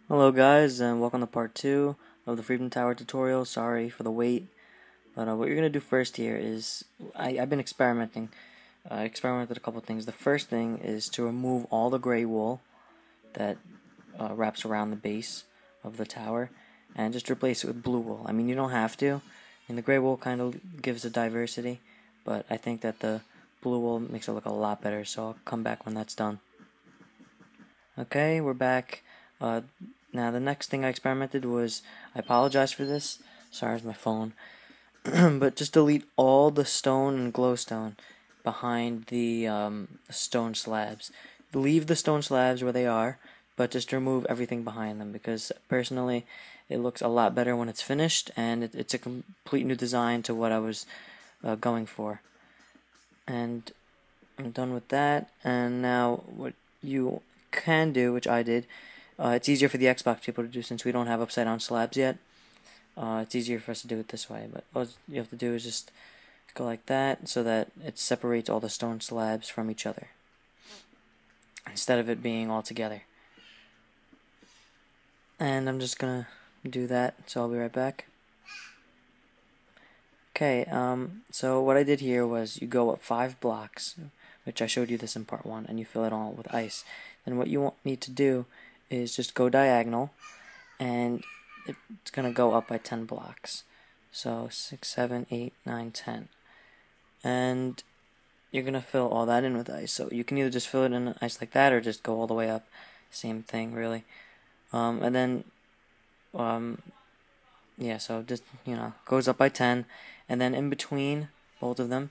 Hello guys, and welcome to part 2 of the Freedom Tower tutorial. Sorry for the wait, but what you're going to do first here is, I've been experimenting. I experimented a couple of things. The first thing is to remove all the gray wool that wraps around the base of the tower, and just replace it with blue wool. I mean, you don't have to, and the gray wool kind of gives a diversity, but I think that the blue wool makes it look a lot better, so I'll come back when that's done. Okay, we're back. Now the next thing I experimented was, I apologize for this, sorry it's my phone, but just delete all the stone and glowstone behind the stone slabs. Leave the stone slabs where they are, but just remove everything behind them, because personally it looks a lot better when it's finished, and it's a complete new design to what I was going for. And I'm done with that, and now what you can do, which I did, it's easier for the Xbox people to do since we don't have upside down slabs yet. It's easier for us to do it this way, but all you have to do is just go like that so that it separates all the stone slabs from each other instead of it being all together. And I'm just gonna do that, so I'll be right back. Okay, so what I did here was you go up 5 blocks, which I showed you this in part 1, and you fill it all with ice. Then what you need to do is just go diagonal, and it's going to go up by 10 blocks. So 6, 7, 8, 9, 10. And you're going to fill all that in with ice. So you can either just fill it in ice like that or just go all the way up. Same thing, really. And then, yeah, so just, goes up by 10. And then in between both of them,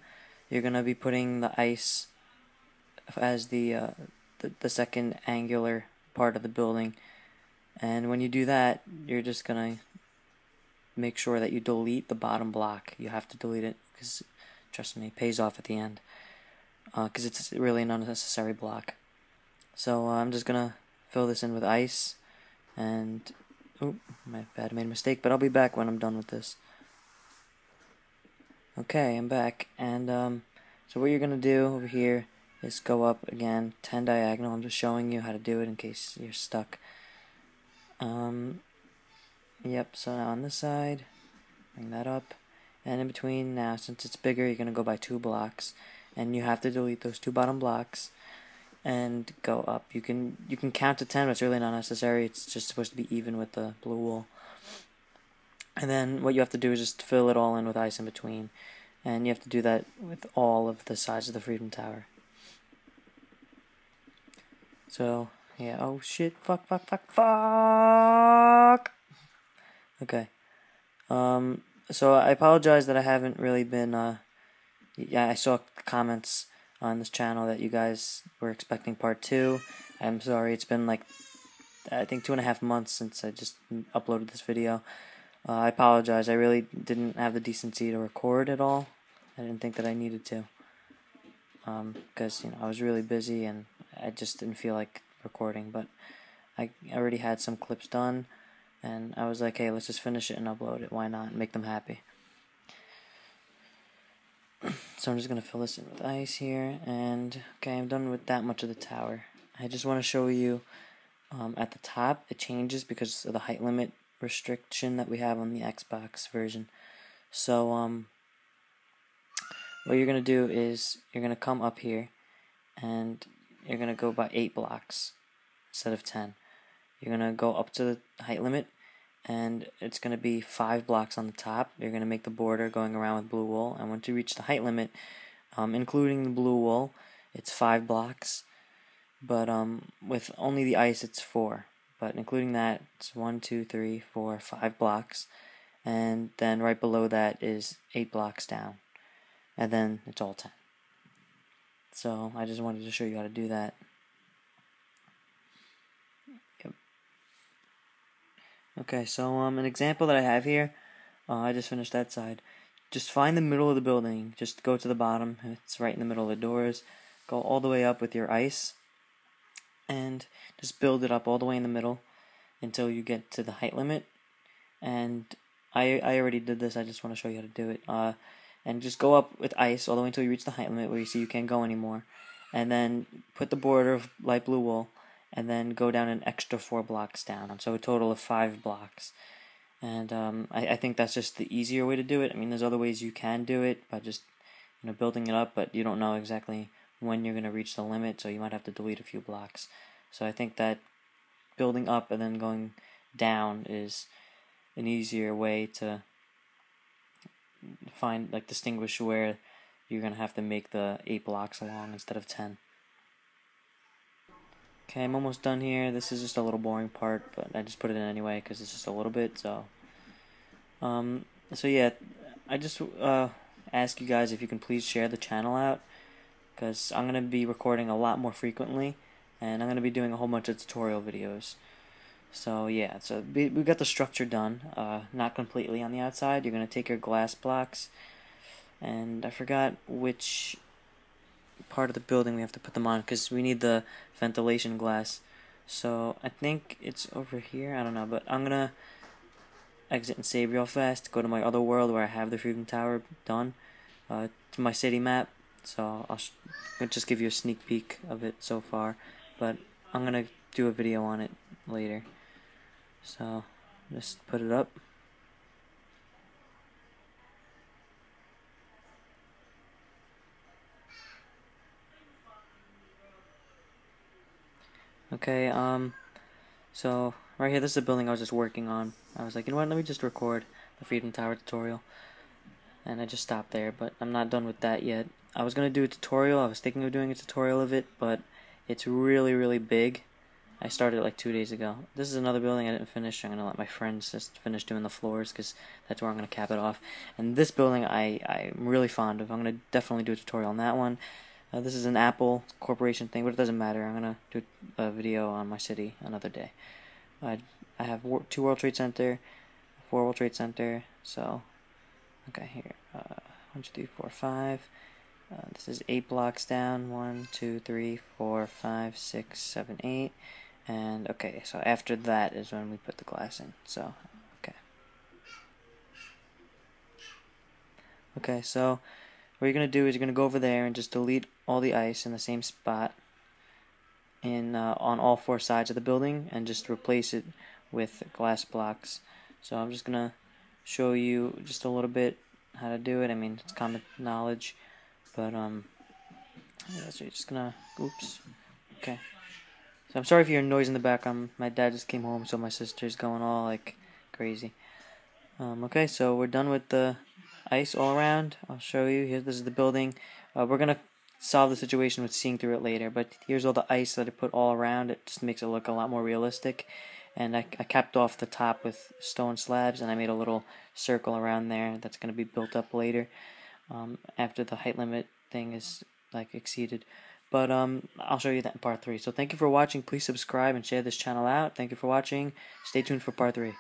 you're going to be putting the ice as the second angular part of the building, and when you do that, you're just gonna make sure that you delete the bottom block. You have to delete it because, trust me, it pays off at the end, because it's really an unnecessary block. So I'm just gonna fill this in with ice, and oh, my bad, I made a mistake, but I'll be back when I'm done with this. Okay, I'm back, and so what you're gonna do over here is go up again 10 diagonal. I'm just showing you how to do it in case you're stuck. Yep, so now on this side, bring that up, and in between now, since it's bigger, you're going to go by 2 blocks, and you have to delete those 2 bottom blocks, and go up. You can count to 10, but it's really not necessary. It's just supposed to be even with the blue wool. And then what you have to do is just fill it all in with ice in between, and you have to do that with all of the sides of the Freedom Tower. So, yeah, oh shit, fuck. Okay. So I apologize that I haven't really been, yeah, I saw comments on this channel that you guys were expecting part 2. I'm sorry, it's been like, I think 2.5 months since I just uploaded this video. I apologize, I really didn't have the decency to record at all. I didn't think that I needed to. Because, I was really busy and I just didn't feel like recording, but I already had some clips done, and I was like, hey, let's just finish it and upload it. Why not? Make them happy. So I'm just going to fill this in with ice here, and okay, I'm done with that much of the tower. I just want to show you, at the top, it changes because of the height limit restriction that we have on the Xbox version. So, what you're going to do is, you're going to come up here, and you're going to go by 8 blocks instead of 10. You're going to go up to the height limit, and it's going to be 5 blocks on the top. You're going to make the border going around with blue wool, and once you reach the height limit, including the blue wool, it's 5 blocks, but with only the ice, it's 4. But including that, it's 1, 2, 3, 4, 5 blocks, and then right below that is 8 blocks down, and then it's all 10. So I just wanted to show you how to do that. Yep. Okay, so an example that I have here, I just finished that side. Just find the middle of the building. Just go to the bottom. It's right in the middle of the doors. Go all the way up with your ice, and just build it up all the way in the middle until you get to the height limit. And I already did this. I just want to show you how to do it. And just go up with ice all the way until you reach the height limit where you see you can't go anymore. And then put the border of light blue wool, and then go down an extra 4 blocks down, so a total of 5 blocks. And I think that's just the easier way to do it. I mean, there's other ways you can do it by just building it up, but you don't know exactly when you're going to reach the limit, so you might have to delete a few blocks. So I think that building up and then going down is an easier way to distinguish where you're going to have to make the 8 blocks long instead of 10. Okay, I'm almost done here. This is just a little boring part, but I just put it in anyway because it's just a little bit. So yeah, I just ask you guys if you can please share the channel out, because I'm going to be recording a lot more frequently, and I'm going to be doing a whole bunch of tutorial videos. So yeah, so we got the structure done, not completely on the outside. You're going to take your glass blocks, and I forgot which part of the building we have to put them on, because we need the ventilation glass. So I think it's over here, I don't know, but I'm going to exit and save real fast, go to my other world where I have the Freedom Tower done, to my city map. So I'll just give you a sneak peek of it so far, but I'm going to do a video on it later. So just put it up. Okay, so right here, this is the building I was just working on. I was like, you know what, let me just record the Freedom Tower tutorial. And I just stopped there, but I'm not done with that yet. I was going to do a tutorial, I was thinking of doing a tutorial of it, but it's really, really big. I started like 2 days ago. This is another building I didn't finish. I'm going to let my friends just finish doing the floors, because that's where I'm going to cap it off. And this building I'm really fond of. I'm going to definitely do a tutorial on that one. This is an Apple Corporation thing, but it doesn't matter. I'm going to do a video on my city another day. I have 2 World Trade Center, 4 World Trade Center, so, okay, here, 1, 2, 3, 4, 5, this is 8 blocks down, 1, 2, 3, 4, 5, 6, 7, 8, and, okay, so after that is when we put the glass in, so, okay. Okay, so, what you're going to do is you're going to go over there and just delete all the ice in the same spot on all 4 sides of the building, and just replace it with glass blocks. So I'm just gonna show you just a little bit how to do it. I mean, it's common knowledge, but yeah, so you're just gonna, oops, okay. So I'm sorry if you hear noise in the background. My dad just came home, so my sister's going all like crazy. Okay, so we're done with the ice all around. I'll show you here. This is the building. We're gonna solve the situation with seeing through it later, but here's all the ice that I put all around. It just makes it look a lot more realistic. And I capped off the top with stone slabs, and I made a little circle around there that's going to be built up later, after the height limit thing is like exceeded. But I'll show you that in part 3. So thank you for watching. Please subscribe and share this channel out. Thank you for watching. Stay tuned for part 3.